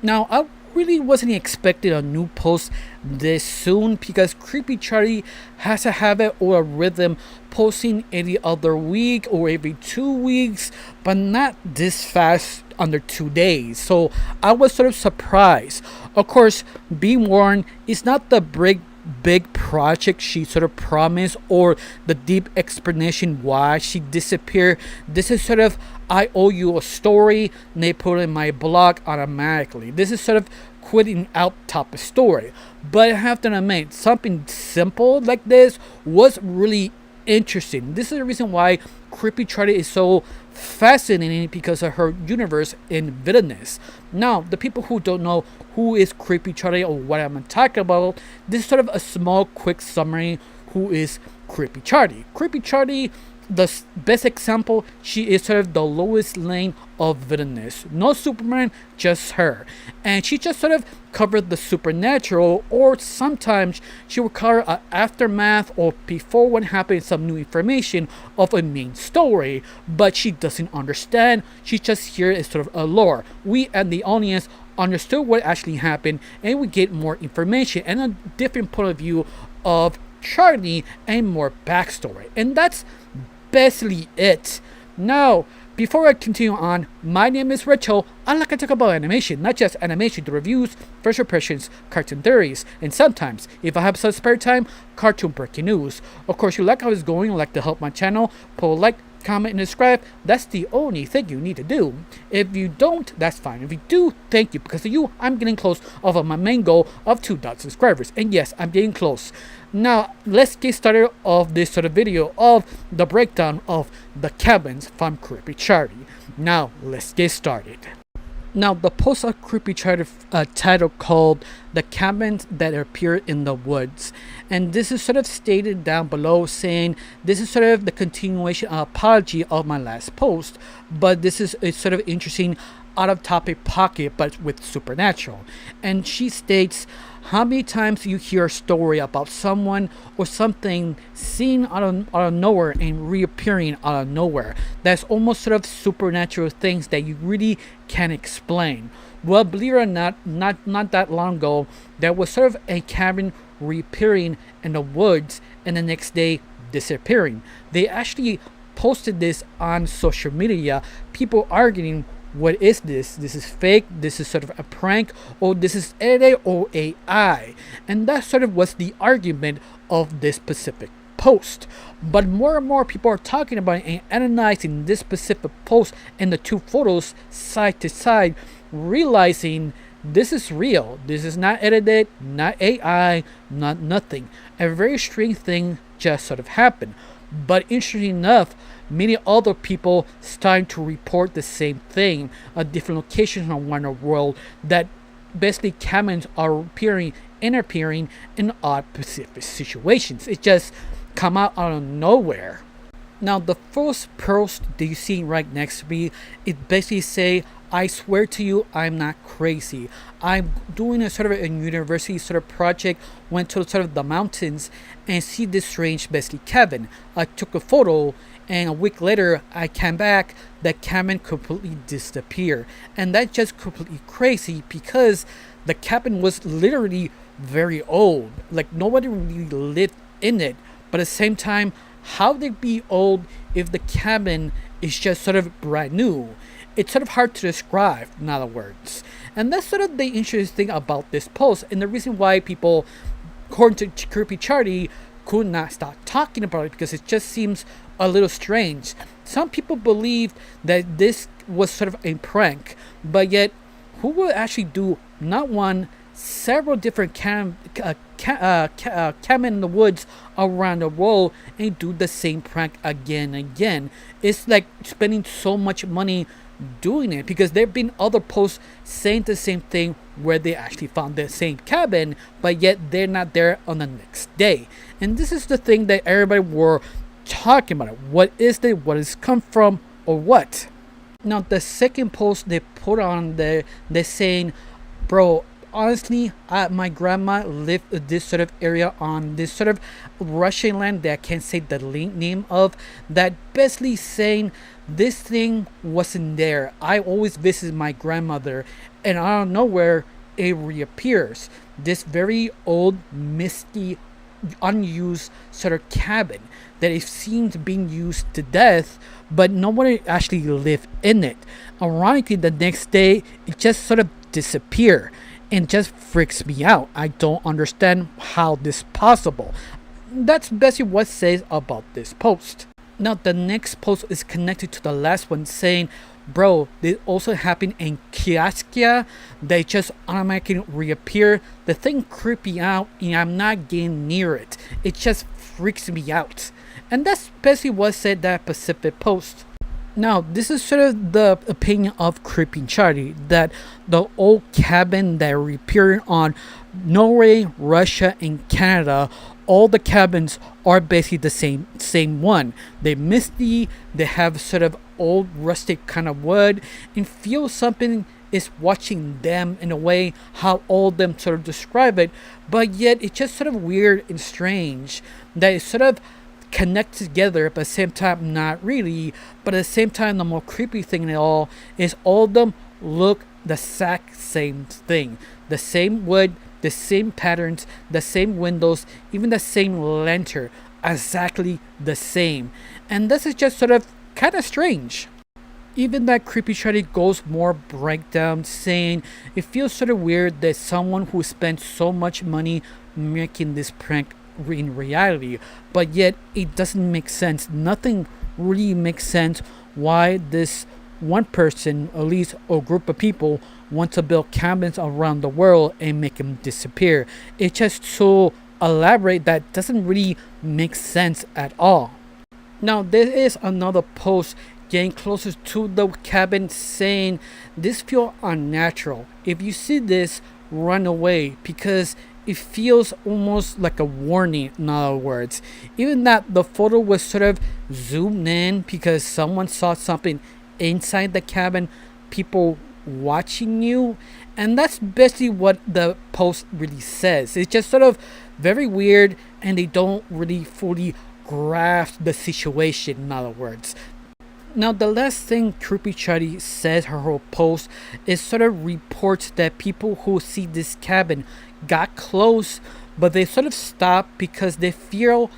Now, I really wasn't expecting a new post this soon because Creepy Charlie has a habit or a rhythm posting every other week or every 2 weeks, but not this fast under 2 days. So I was sort of surprised. Of course, be warned, it's not the big project she sort of promised or the deep explanation why she disappeared. This is sort of I owe you a story and they put it in my blog automatically. This is sort of quitting out type of story. But I have to admit, something simple like this was really interesting. This is the reason why Creepy Charlie is so fascinating because of her universe in villainous. Now, the people who don't know who is Creepy Charlie or what I'm talking about, this is sort of a small, quick summary who is Creepy Charlie. Creepy Charlie, the best example, she is sort of the lowest lane of villainous. No Superman, just her. And she just sort of covered the supernatural, or sometimes she will cover an aftermath or before what happened, some new information of a main story, but she doesn't understand. She's just here as sort of a lore. We and the audience understood what actually happened, and we get more information and a different point of view of Charlie and more backstory. And that's basically it. Now, before I continue on, my name is Rachel. I like to talk about animation, not just animation, the reviews, first impressions, cartoon theories, and sometimes, if I have some spare time, cartoon breaking news. Of course, you like how it's going, like to help my channel, put a like, comment, and subscribe. That's the only thing you need to do. If you don't, that's fine. If you do, thank you. Because of you, I'm getting close of my main goal of 2,000 subscribers. And yes, I'm getting close. Now, let's get started of this sort of video of the breakdown of the cabins from Creepy Charlie. Now, let's get started. Now, the post of Creepy Charlie title called The Cabins That Appear in the Woods. And this is sort of stated down below saying this is sort of the continuation apology of my last post. But this is a sort of interesting out of topic pocket but with supernatural. And she states, how many times you hear a story about someone or something seen out of nowhere and reappearing out of nowhere? That's almost sort of supernatural things that you really can't explain. Well, believe it or not that long ago, there was sort of a cabin reappearing in the woods and the next day disappearing. They actually posted this on social media, people arguing, what is this? This is fake, this is sort of a prank, or this is edited or AI. And that sort of was the argument of this specific post. But more and more people are talking about it and analyzing this specific post and the two photos side to side, realizing this is real. This is not edited, not AI, not nothing. A very strange thing just sort of happened. But interesting enough, many other people starting to report the same thing at different locations around the world, that basically cabins are appearing in odd specific situations. It just come out of nowhere. Now, the first post that you see right next to me, it basically say, I swear to you, I'm not crazy. I'm doing a sort of a university sort of project, went to sort of the mountains and see this strange basically cabin. I took a photo and a week later I came back, that cabin completely disappeared. And that's just completely crazy because the cabin was literally very old. Like nobody really lived in it. But at the same time, how they be old if the cabin is just sort of brand new? It's sort of hard to describe, in other words. And that's sort of the interesting thing about this post, and the reason why people, according to Creepy Charlie, could not stop talking about it, because it just seems a little strange. Some people believe that this was sort of a prank, but yet who will actually do not one, several different cabin in the woods around the world and do the same prank again and again? It's like spending so much money doing it, because there have been other posts saying the same thing where they actually found the same cabin, but yet they're not there on the next day. And this is the thing that everybody were talking about. What is it? What is come from? Or what? Now, the second post they put on there, they're saying, bro, honestly, my grandma lived this sort of area on this sort of Russian land that I can't say the name of, that basically saying this thing wasn't there. I always visit my grandmother and out of nowhere it reappears. This very old, misty, unused sort of cabin that it seems being used to death, but nobody actually lived in it. Ironically, the next day it just sort of disappeared and just freaks me out. I don't understand how this is possible. That's basically what it says about this post. Now the next post is connected to the last one, saying, bro, this also happened in Kiaskia. They just automatically reappear. The thing creepy out and I'm not getting near it. It just freaks me out. And that's basically what said that Pacific post. Now, this is sort of the opinion of Creepy Charly, that the old cabin that reappeared on Norway, Russia, and Canada, all the cabins are basically the same one. They're misty, they have sort of old rustic kind of wood, and feel something is watching them in a way how all of them sort of describe it, but yet it's just sort of weird and strange that it sort of connect together, but at the same time not really. But at the same time, the more creepy thing in it all is all of them look the exact same thing. The same wood, the same patterns, the same windows, even the same lantern, exactly the same. And this is just sort of kind of strange. Even that Creepy Charly goes more breakdown, saying it feels sort of weird that someone who spent so much money making this prank in reality, but yet it doesn't make sense. Nothing really makes sense why this one person, at least a group of people, want to build cabins around the world and make them disappear. It's just so elaborate that doesn't really make sense at all. Now there is another post getting closer to the cabin, saying this feels unnatural. If you see this, run away, because it feels almost like a warning. In other words, even that the photo was sort of zoomed in because someone saw something inside the cabin, people watching you, and that's basically what the post really says. It's just sort of very weird, and they don't really fully grasp the situation. In other words, now the last thing Creepy Charly says her whole post is sort of reports that people who see this cabin got close, but they sort of stopped because they feel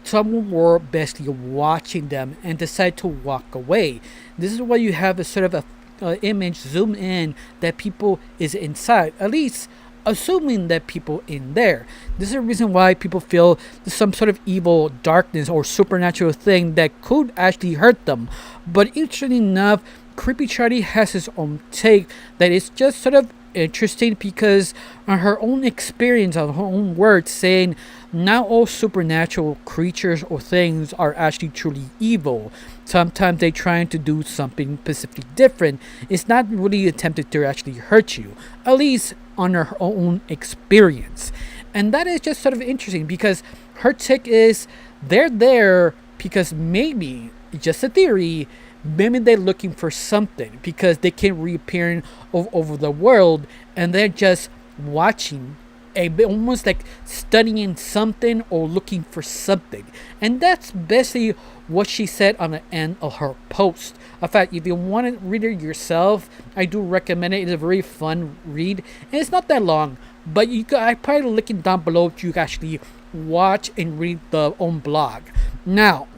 someone were basically watching them and decide to walk away. This is why you have a sort of a image zoom in that people is inside, at least assuming that people in there. This is the reason why people feel there's some sort of evil darkness or supernatural thing that could actually hurt them. But interestingly enough, Creepy Charly has his own take that is just sort of interesting, because on her own experience, on her own words, saying not all supernatural creatures or things are actually truly evil. Sometimes they're trying to do something specifically different. It's not really attempted to actually hurt you, at least on her own experience. And that is just sort of interesting, because her take is they're there because maybe, just a theory, maybe they're looking for something because they can't reappear over the world, and they're just watching, almost like studying something or looking for something. And that's basically what she said on the end of her post. In fact, if you want to read it yourself, I do recommend it. It's a very fun read, and it's not that long, but I probably link it down below to you can actually watch and read the own blog. Now,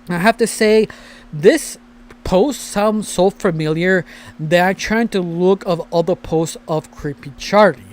I have to say, this post sounds so familiar that I'm trying to look of other posts of Creepy Charly.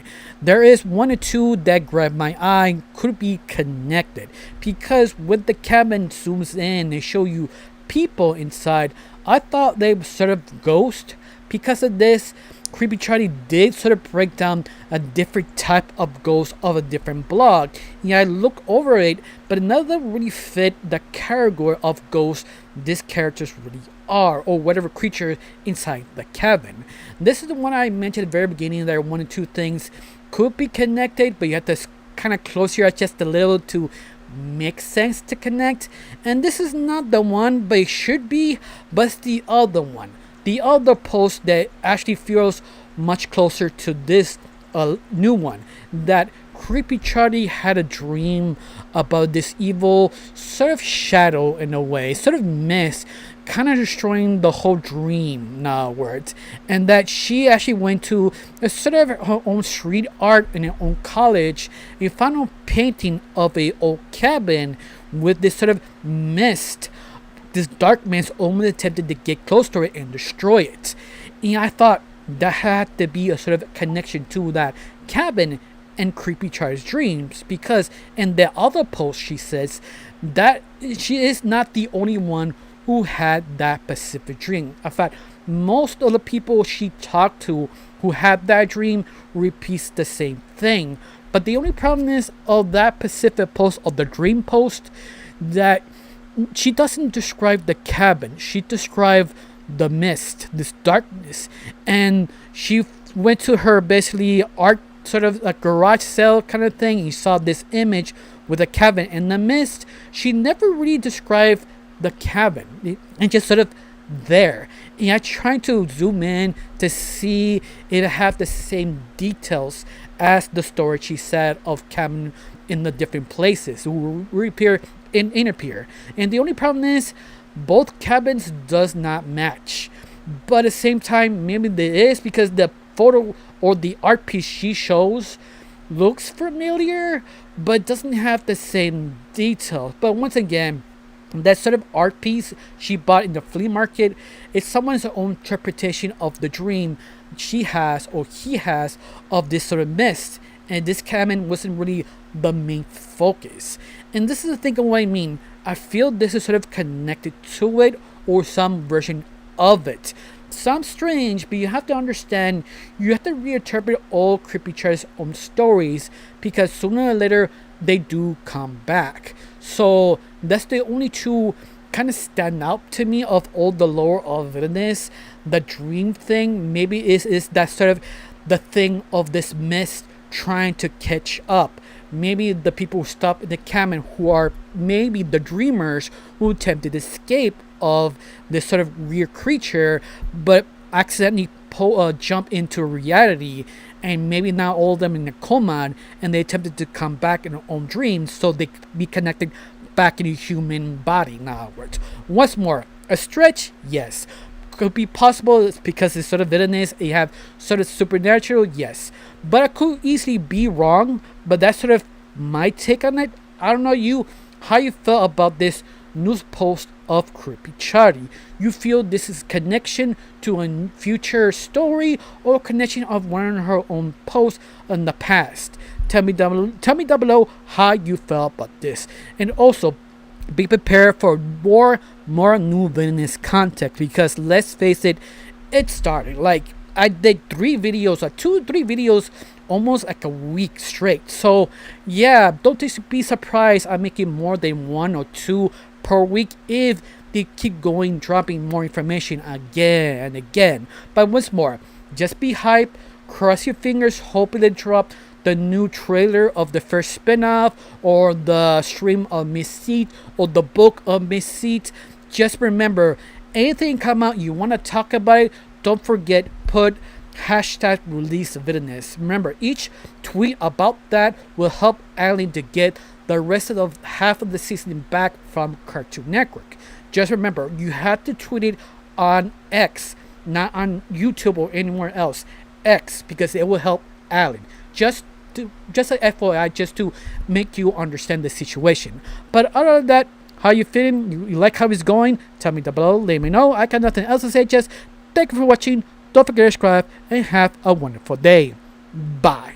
There is one or two that grab my eye, could be connected, because when the cabin zooms in, they show you people inside. I thought they were sort of ghosts. Because of this, Creepy Charly did sort of break down a different type of ghost of a different blog. Yeah, I look over it, but none of them really fit the category of ghosts these characters really are, or whatever creature inside the cabin. This is the one I mentioned at the very beginning. There are one or two things could be connected, but you have to kind of close your eyes just a little to make sense to connect. And this is not the one, but it should be, but it's the other one. The other post that actually feels much closer to this new one, that Creepy Charly had a dream about this evil sort of shadow, in a way, sort of mist kind of destroying the whole dream, in other words, and that she actually went to a sort of her own street art in her own college, a final painting of a old cabin with this sort of mist, this dark mist, only attempted to get close to it and destroy it. And I thought that had to be a sort of connection to that cabin and Creepy Charlie's dreams, because in the other post she says that she is not the only one who had that specific dream. In fact, most of the people she talked to who had that dream repeats the same thing. But the only problem is of that specific post, of the dream post, that she doesn't describe the cabin. She described the mist, this darkness, and she went to her basically art, sort of a garage sale kind of thing. You saw this image with a cabin and the mist. She never really described the cabin, and just sort of there. And I tried to zoom in to see if it had the same details as the story she said of cabin in the different places who reappear and inappear. And the only problem is both cabins does not match. But at the same time, maybe there is, because the photo or the art piece she shows looks familiar, but doesn't have the same details. But once again, that sort of art piece she bought in the flea market is someone's own interpretation of the dream she has or he has of this sort of mist. And this cabin wasn't really the main focus. And this is the thing of what I mean. I feel this is sort of connected to it or some version of it. Sounds strange, but you have to understand, you have to reinterpret all Creepy Charlie's own stories, because sooner or later they do come back. So that's the only two kind of stand out to me of all the lore of villainous. The dream thing maybe is that sort of the thing of this mist trying to catch up. Maybe the people who stop in the cabin who are maybe the dreamers who attempted to escape of this sort of weird creature, but accidentally jump into reality, and maybe now all of them in a coma, and they attempted to come back in their own dreams so they could be connected back in a human body. In other words, once more, a stretch, yes. Could be possible because it's sort of villainous, you have sort of supernatural, yes. But I could easily be wrong, but that's sort of my take on it. I don't know how you felt about this news post of Creepy Charly. You feel this is connection to a future story or connection of one of her own posts in the past? Tell me down below how you felt about this. And also, be prepared for more new villainous content, because let's face it, it's starting. Like, I did 3 videos, or 2-3 videos almost like a week straight. So yeah, don't be surprised I'm making more than 1 or 2 per week if they keep going, dropping more information again and again. But once more, just be hyped, cross your fingers, hoping they drop the new trailer of the first spin-off, or the stream of Miss Seat, or the book of Miss Seat. Just remember, anything come out you want to talk about it, don't forget, put hashtag release villainous. Remember, each tweet about that will help Alien to get the rest of the half of the season back from Cartoon Network. Just remember, you have to tweet it on X, not on YouTube or anywhere else. X, because it will help Alien. Just like FYI, just to make you understand the situation. But other than that, how you feeling? You like how it's going? Tell me down below. Let me know. I got nothing else to say. Just thank you for watching. Don't forget to subscribe and have a wonderful day. Bye.